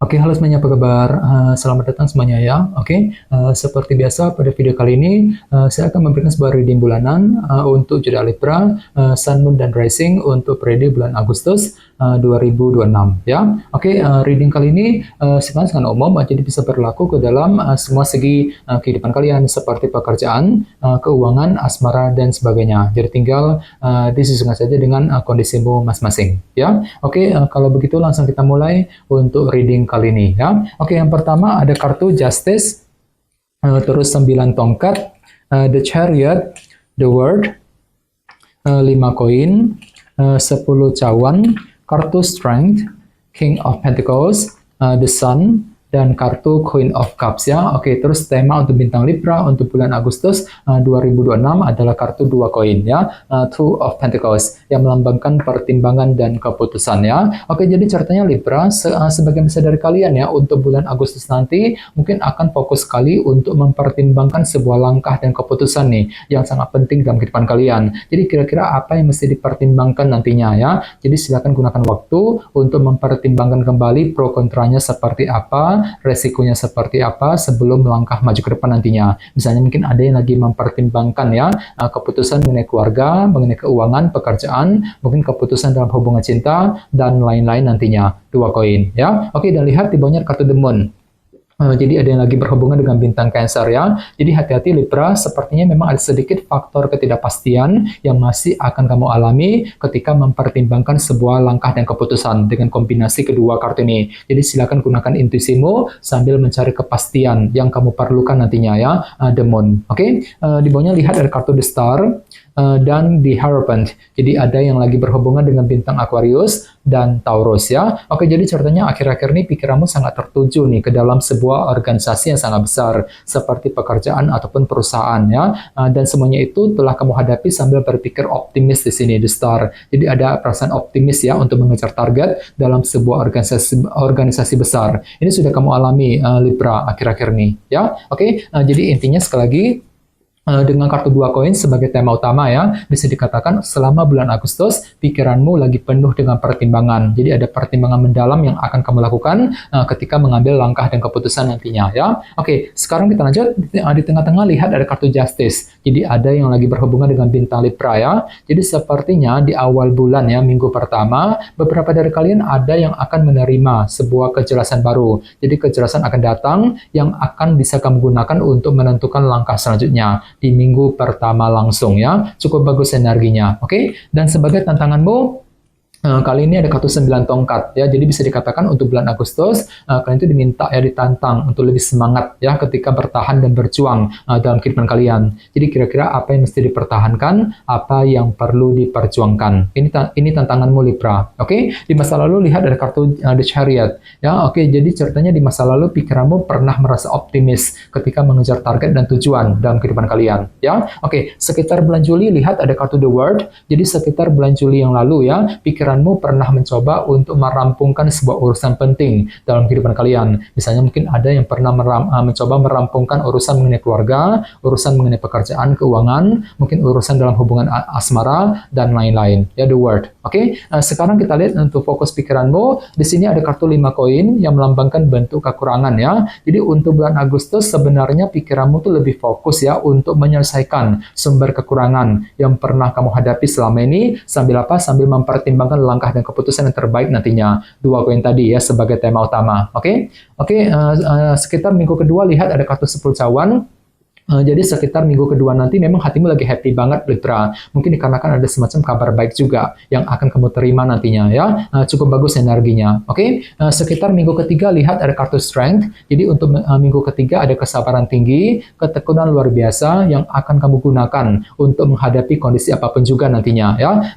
Oke, halo semuanya, apa kabar? Selamat datang semuanya ya. Oke, seperti biasa pada video kali ini, saya akan memberikan sebuah reading bulanan untuk zodiak Libra, Sun, Moon, dan Rising untuk periode bulan Agustus 2026 ya. Oke, reading kali ini sifatnya sangat umum, jadi bisa berlaku ke dalam semua segi kehidupan kalian seperti pekerjaan, keuangan, asmara, dan sebagainya. Jadi tinggal disesuaikan saja dengan kondisimu masing-masing ya. Oke, kalau begitu langsung kita mulai untuk reading kali ini ya. Oke, yang pertama ada kartu Justice, terus 9 tongkat, The Chariot, The World, 5 koin, 10 cawan, kartu Strength, King of Pentacles, The Sun, dan kartu Queen of Cups ya. Oke, terus tema untuk bintang Libra untuk bulan Agustus 2026 adalah kartu 2 koin ya, Two of Pentacles yang melambangkan pertimbangan dan keputusan ya. Oke, jadi ceritanya Libra sebagian besar dari kalian ya untuk bulan Agustus nanti mungkin akan fokus sekali untuk mempertimbangkan sebuah langkah dan keputusan nih yang sangat penting dalam kehidupan kalian. Jadi kira-kira apa yang mesti dipertimbangkan nantinya ya. Jadi silakan gunakan waktu untuk mempertimbangkan kembali pro kontranya seperti apa, resikonya seperti apa sebelum melangkah maju ke depan nantinya. Misalnya mungkin ada yang lagi mempertimbangkan ya keputusan mengenai keluarga, mengenai keuangan, pekerjaan, mungkin keputusan dalam hubungan cinta dan lain-lain nantinya. 2 koin ya. Oke, dan lihat di bawahnya kartu The Moon. Jadi ada yang lagi berhubungan dengan bintang Cancer ya. Jadi hati-hati Libra, sepertinya memang ada sedikit faktor ketidakpastian yang masih akan kamu alami ketika mempertimbangkan sebuah langkah dan keputusan dengan kombinasi kedua kartu ini. Jadi silakan gunakan intuisimu sambil mencari kepastian yang kamu perlukan nantinya ya, The Moon. Oke, di bawahnya lihat ada kartu The Star dan The Hierophant. Jadi ada yang lagi berhubungan dengan bintang Aquarius dan Taurus ya. Oke, jadi ceritanya akhir-akhir ini pikiranmu sangat tertuju nih ke dalam sebuah organisasi yang sangat besar seperti pekerjaan ataupun perusahaan ya. Dan semuanya itu telah kamu hadapi sambil berpikir optimis di sini, The Star. Jadi ada perasaan optimis ya untuk mengejar target dalam sebuah organisasi besar. Ini sudah kamu alami Libra akhir-akhir ini ya. Oke, jadi intinya sekali lagi dengan kartu 2 koin sebagai tema utama ya, bisa dikatakan selama bulan Agustus pikiranmu lagi penuh dengan pertimbangan. Jadi ada pertimbangan mendalam yang akan kamu lakukan ketika mengambil langkah dan keputusan nantinya ya. Oke, sekarang kita lanjut di tengah-tengah lihat ada kartu Justice. Jadi ada yang lagi berhubungan dengan bintang Libra ya. Jadi sepertinya di awal bulan ya, minggu pertama, beberapa dari kalian ada yang akan menerima sebuah kejelasan baru. Jadi kejelasan akan datang yang akan bisa kamu gunakan untuk menentukan langkah selanjutnya di minggu pertama langsung ya. Cukup bagus energinya. Oke, dan sebagai tantanganmu kali ini ada kartu 9 tongkat ya, jadi bisa dikatakan untuk bulan Agustus kalian itu diminta ya, ditantang untuk lebih semangat ya ketika bertahan dan berjuang dalam kehidupan kalian. Jadi kira-kira apa yang mesti dipertahankan, apa yang perlu diperjuangkan. Ini tantanganmu Libra. Oke, di masa lalu lihat ada kartu The Chariot ya. Oke, jadi ceritanya di masa lalu pikiranmu pernah merasa optimis ketika mengejar target dan tujuan dalam kehidupan kalian ya. Oke, sekitar bulan Juli lihat ada kartu The World. Jadi sekitar bulan Juli yang lalu ya, pikiranmu pernah mencoba untuk merampungkan sebuah urusan penting dalam kehidupan kalian. Misalnya mungkin ada yang pernah mencoba merampungkan urusan mengenai keluarga, urusan mengenai pekerjaan, keuangan, mungkin urusan dalam hubungan asmara, dan lain-lain. Ya, The World. Oke, sekarang kita lihat untuk fokus pikiranmu. Di sini ada kartu 5 koin yang melambangkan bentuk kekurangan ya. Jadi untuk bulan Agustus sebenarnya pikiranmu tuh lebih fokus ya untuk menyelesaikan sumber kekurangan yang pernah kamu hadapi selama ini, sambil apa? Sambil mempertimbangkan langkah dan keputusan yang terbaik nantinya. 2 koin tadi ya sebagai tema utama. Oke, sekitar minggu kedua lihat ada kartu 10 cawan. Jadi sekitar minggu kedua nanti memang hatimu lagi happy banget Libra. Mungkin dikarenakan ada semacam kabar baik juga yang akan kamu terima nantinya ya. Cukup bagus energinya. Oke, sekitar minggu ketiga lihat ada kartu Strength. Jadi untuk minggu ketiga ada kesabaran tinggi, ketekunan luar biasa yang akan kamu gunakan untuk menghadapi kondisi apapun juga nantinya ya.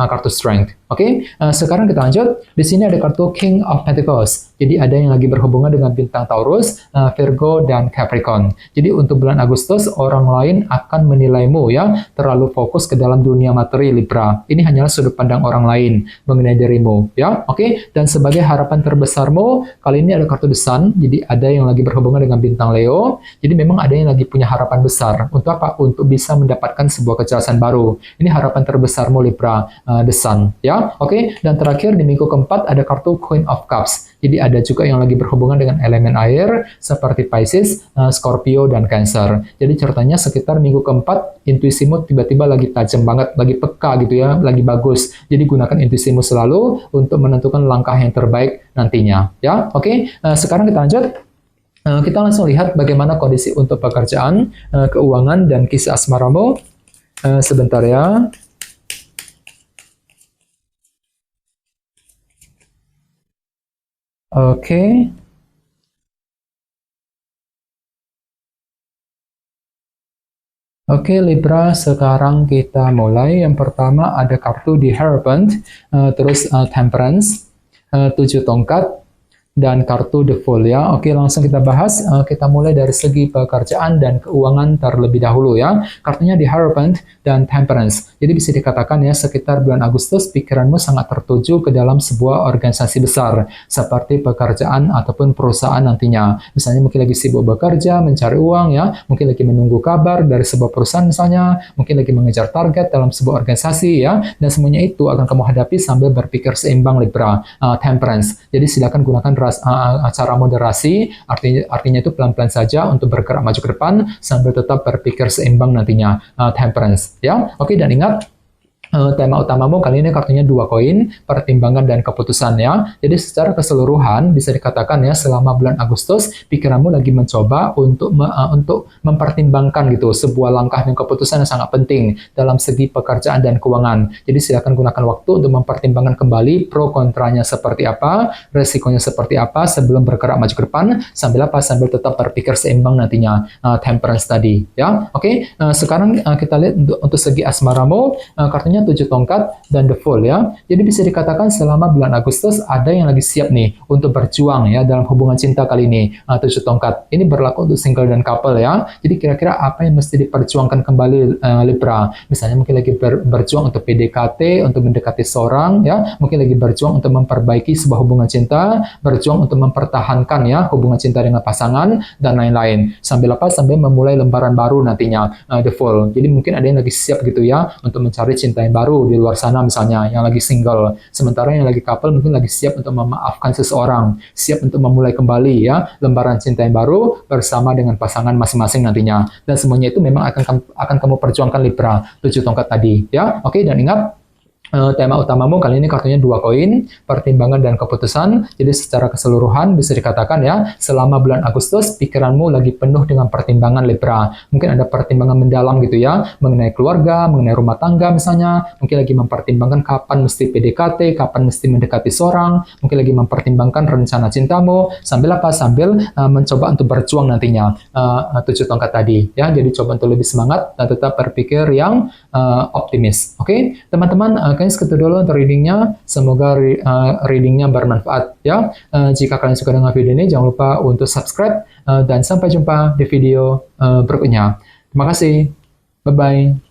Kartu Strength. Oke, sekarang kita lanjut. Di sini ada kartu King of Pentacles. Jadi ada yang lagi berhubungan dengan bintang Taurus, Virgo, dan Capricorn. Jadi untuk bulan Agustus, orang lain akan menilaimu ya terlalu fokus ke dalam dunia materi Libra. Ini hanyalah sudut pandang orang lain mengenai dirimu ya. Oke, dan sebagai harapan terbesarmu, kali ini ada kartu The Sun. Jadi ada yang lagi berhubungan dengan bintang Leo. Jadi memang ada yang lagi punya harapan besar. Untuk apa? Untuk bisa mendapatkan sebuah kejelasan baru. Ini harapan terbesarmu Libra, The Sun ya. ya. Oke, dan terakhir di minggu keempat ada kartu Queen of Cups. Jadi ada juga yang lagi berhubungan dengan elemen air seperti Pisces, Scorpio, dan Cancer. Jadi ceritanya sekitar minggu keempat intuisimu tiba-tiba lagi tajam banget, lagi peka gitu ya, lagi bagus. Jadi gunakan intuisimu selalu untuk menentukan langkah yang terbaik nantinya ya. Oke, sekarang kita lanjut. Kita langsung lihat bagaimana kondisi untuk pekerjaan, keuangan, dan kisah asmaramu. Sebentar ya. Oke. Oke, Libra, sekarang kita mulai. Yang pertama ada kartu di Hierophant, terus Temperance, 7 tongkat, dan kartu The Fool ya. Oke, langsung kita bahas. Kita mulai dari segi pekerjaan dan keuangan terlebih dahulu ya. Kartunya di Hierophant dan Temperance. Jadi bisa dikatakan ya, sekitar bulan Agustus pikiranmu sangat tertuju ke dalam sebuah organisasi besar seperti pekerjaan ataupun perusahaan nantinya. Misalnya mungkin lagi sibuk bekerja, mencari uang ya, mungkin lagi menunggu kabar dari sebuah perusahaan misalnya, mungkin lagi mengejar target dalam sebuah organisasi ya, dan semuanya itu akan kamu hadapi sambil berpikir seimbang Libra. Temperance. Jadi silakan gunakan cara moderasi, artinya itu pelan-pelan saja untuk bergerak maju ke depan sambil tetap berpikir seimbang nantinya. Temperance ya. Oke, dan ingat tema utamamu kali ini kartunya 2 koin, pertimbangan dan keputusan ya. Jadi secara keseluruhan bisa dikatakan ya, selama bulan Agustus pikiranmu lagi mencoba untuk mempertimbangkan gitu sebuah langkah dan keputusan yang sangat penting dalam segi pekerjaan dan keuangan. Jadi silakan gunakan waktu untuk mempertimbangkan kembali pro kontranya seperti apa, resikonya seperti apa sebelum bergerak maju ke depan sambil tetap berpikir seimbang nantinya. Temperance tadi ya. Oke, sekarang kita lihat untuk segi asmaramu, kartunya 7 tongkat dan The Fool ya. Jadi bisa dikatakan selama bulan Agustus ada yang lagi siap nih untuk berjuang ya dalam hubungan cinta kali ini. 7 tongkat. Ini berlaku untuk single dan couple ya. Jadi kira-kira apa yang mesti diperjuangkan kembali Libra? Misalnya mungkin lagi berjuang untuk PDKT, untuk mendekati seorang ya. Mungkin lagi berjuang untuk memperbaiki sebuah hubungan cinta, berjuang untuk mempertahankan ya hubungan cinta dengan pasangan dan lain-lain. Sambil memulai lembaran baru nantinya. The Fool. Jadi mungkin ada yang lagi siap gitu ya untuk mencari cinta yang baru di luar sana misalnya, yang lagi single. Sementara yang lagi couple mungkin lagi siap untuk memaafkan seseorang, siap untuk memulai kembali ya lembaran cinta yang baru bersama dengan pasangan masing-masing nantinya. Dan semuanya itu memang akan kamu perjuangkan Libra, 7 tongkat tadi ya. Oke, dan ingat tema utamamu kali ini kartunya 2 koin, pertimbangan dan keputusan. Jadi secara keseluruhan bisa dikatakan ya, selama bulan Agustus pikiranmu lagi penuh dengan pertimbangan Libra. Mungkin ada pertimbangan mendalam gitu ya, mengenai keluarga, mengenai rumah tangga misalnya. Mungkin lagi mempertimbangkan kapan mesti PDKT, kapan mesti mendekati seorang. Mungkin lagi mempertimbangkan rencana cintamu. Sambil mencoba untuk berjuang nantinya. 7 tongkat tadi ya. Jadi coba untuk lebih semangat dan tetap berpikir yang optimis. Oke, teman-teman, kayaknya segitu dulu untuk readingnya. Semoga readingnya bermanfaat ya. Jika kalian suka dengan video ini, jangan lupa untuk subscribe dan sampai jumpa di video berikutnya. Terima kasih. Bye-bye.